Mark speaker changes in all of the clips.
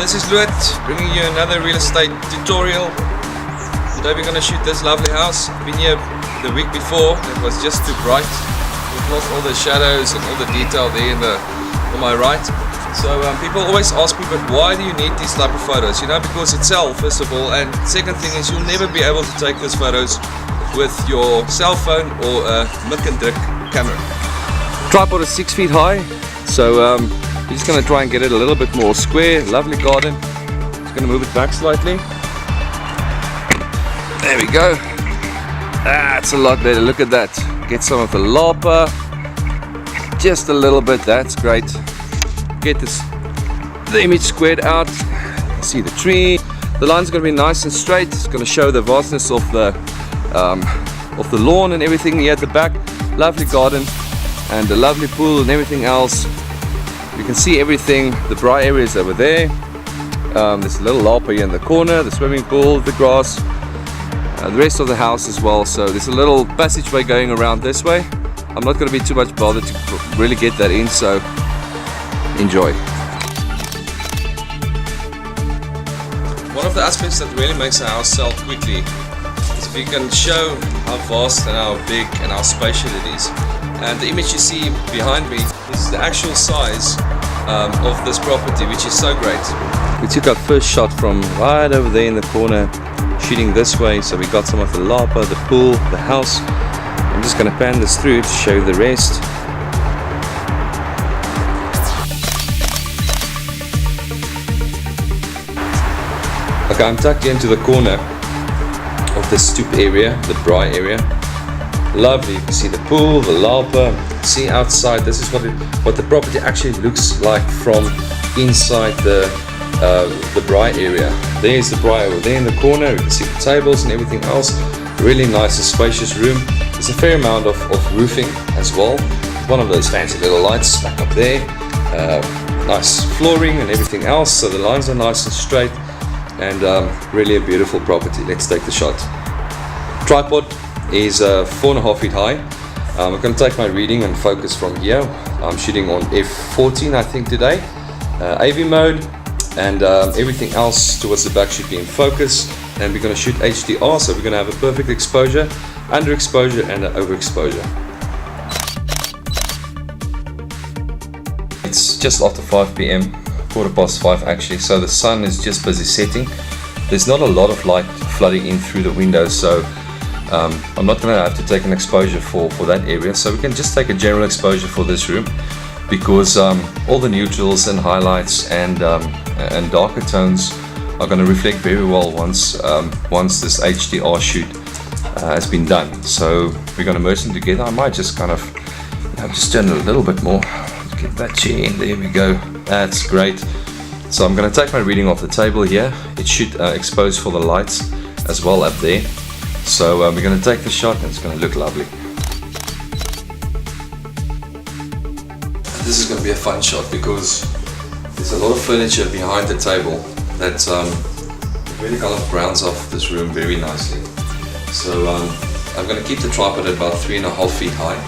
Speaker 1: this is Lood, bringing you another real estate tutorial. Today we're going to shoot this lovely house. I've been here the week before, it was just too bright. We've lost all the shadows and all the detail there on my right. So people always ask me, but why do you need these type of photos? You know, because it's sell, first of all, and second thing is you'll never be able to take these photos with your cell phone or a Mick and Dick camera. Tripod is 6 feet high, so we're just going to try and get it a little bit more square. Lovely garden. Just going to move it back slightly. There we go. That's a lot better. Look at that. Get some of the lapa. Just a little bit. That's great. Get the image squared out. See the tree. The line's going to be nice and straight. It's going to show the vastness of the lawn and everything here at the back. Lovely garden and a lovely pool and everything else. You can see everything. The dry area is over there. There's a little lapa here in the corner, the swimming pool, the grass, the rest of the house as well. So there's a little passageway going around this way. I'm not going to be too much bothered to really get that in, so enjoy. One of the aspects that really makes a house sell quickly is if you can show how vast and how big and how spacious it is. And the image you see behind me is the actual size of this property, which is so great. We took our first shot from right over there in the corner, shooting this way, so we got some of the lapa, the pool, the house. I'm just going to pan this through to show you the rest. Okay, I'm tucked into the corner of the stoop area, the dry area. Lovely. You can see the pool, the lapa. See outside. This is what the property actually looks like from inside the dry area. There's the dry over there in the corner. You can see the tables and everything else. Really nice and spacious room. There's a fair amount of roofing as well. One of those fancy little lights stuck up there. Nice flooring and everything else. So the lines are nice and straight. And really a beautiful property. Let's take the shot. Tripod is 4.5 feet high. I'm going to take my reading and focus from here. I'm shooting on f14 I think today. AV mode, and everything else towards the back should be in focus. And we're going to shoot HDR, so we're going to have a perfect exposure, underexposure and an overexposure. It's just after 5 p.m, 5:15 actually, so the sun is just busy setting. There's not a lot of light flooding in through the windows, so I'm not going to have to take an exposure for that area, so we can just take a general exposure for this room, because all the neutrals and highlights and darker tones are going to reflect very well once this HDR shoot has been done. So we're going to merge them together. I might just kind of just turn it a little bit more. Get that chair in. There we go. That's great. So I'm going to take my reading off the table here. It should expose for the lights as well up there. So we're going to take the shot and it's going to look lovely. This is going to be a fun shot because there's a lot of furniture behind the table that really kind of rounds off this room very nicely. So I'm going to keep the tripod at about 3.5 feet high.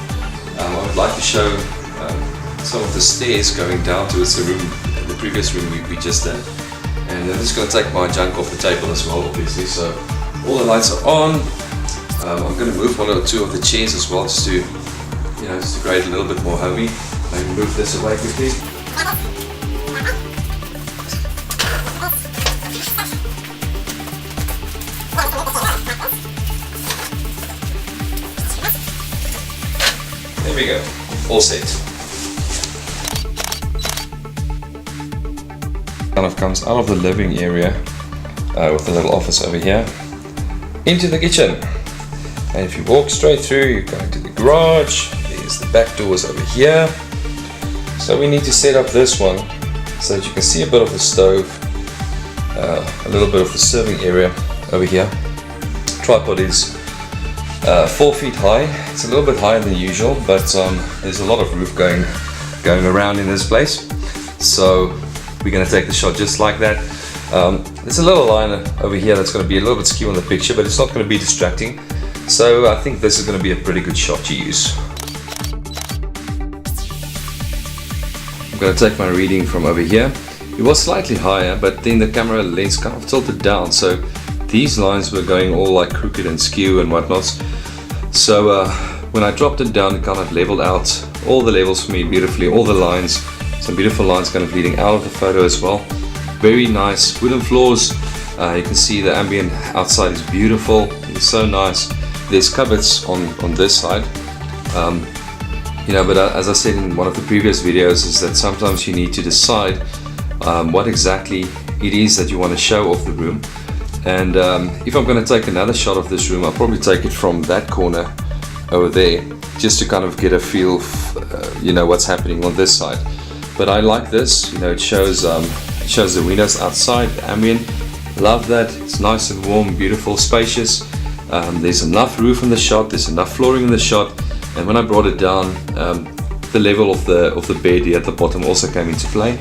Speaker 1: I would like to show some of the stairs going down towards the room, the previous room we just did. And I'm just going to take my junk off the table as well, obviously. So all the lights are on. I'm going to move one or two of the chairs as well, just to create a little bit more homey. Maybe move this away quickly. There we go. All set. Kind of comes out of the living area with a little office over here into the kitchen, and if you walk straight through, you go into the garage. There's the back doors over here. So we need to set up this one so that you can see a bit of the stove, a little bit of the serving area over here. Tripod is 4 feet high. It's a little bit higher than usual, but there's a lot of roof going around in this place. So we're going to take the shot just like that. There's a little line over here that's going to be a little bit skew on the picture, but it's not going to be distracting. So I think this is going to be a pretty good shot to use. I'm going to take my reading from over here. It was slightly higher, but then the camera lens kind of tilted down, so these lines were going all like crooked and skew and whatnot. So when I dropped it down, it kind of leveled out all the levels for me beautifully, all the lines, some beautiful lines kind of leading out of the photo as well. Very nice wooden floors. You can see the ambient outside is beautiful. It's so nice. There's cupboards on this side. You know, but as I said in one of the previous videos, is that sometimes you need to decide what exactly it is that you want to show off the room. And if I'm going to take another shot of this room, I'll probably take it from that corner over there, just to kind of get a feel of, you know, what's happening on this side. But I like this, you know, it shows the windows outside, the ambient. Love that. It's nice and warm, beautiful, spacious. There's enough roof in the shot, there's enough flooring in the shot, and when I brought it down, the level of the bed here at the bottom also came into play.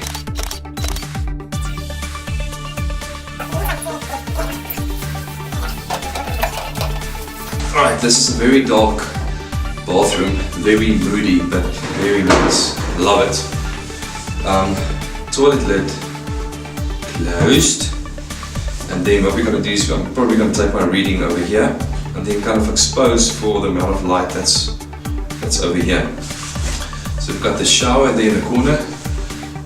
Speaker 1: Alright, this is a very dark bathroom, very moody but very nice. Love it. Toilet lid closed, and then what we're going to do is I'm probably going to take my reading over here and then kind of expose for the amount of light that's over here. So we've got the shower there in the corner,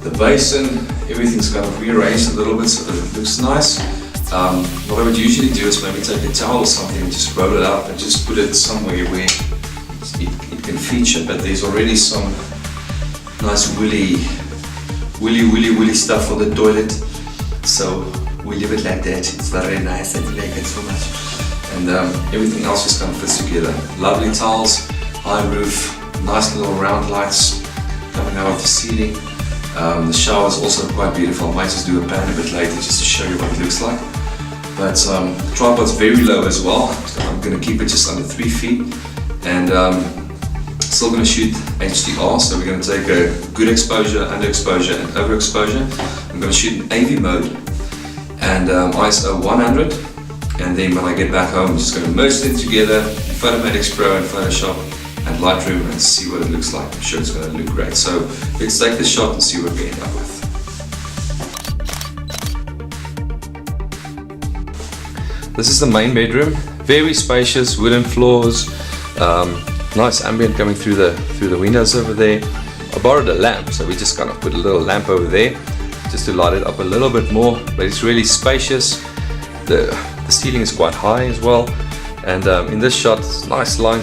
Speaker 1: the basin, everything's kind of rearranged a little bit so that it looks nice. What I would usually do is maybe take a towel or something and just roll it up and just put it somewhere where it can feature, but there's already some nice woolly stuff on the toilet, so we leave it like that. It's very nice, I like it so much. And everything else just kind of fits together. Lovely tiles, high roof, nice little round lights coming out of the ceiling. The shower is also quite beautiful. I might just do a pan a bit later just to show you what it looks like. But the tripod's very low as well. I'm going to keep it just under 3 feet, and still going to shoot HDR, so we're going to take a good exposure, underexposure and overexposure. I'm going to shoot in AV mode and ISO 100, and then when I get back home I'm just going to merge them together in Photomatix Pro and Photoshop and Lightroom and see what it looks like. I'm sure it's going to look great. So let's take the shot and see what we end up with. This is the main bedroom, very spacious, wooden floors, nice ambient coming through the windows over there. I borrowed a lamp, so we just kind of put a little lamp over there just to light it up a little bit more, but it's really spacious. The ceiling is quite high as well, and in this shot, nice lines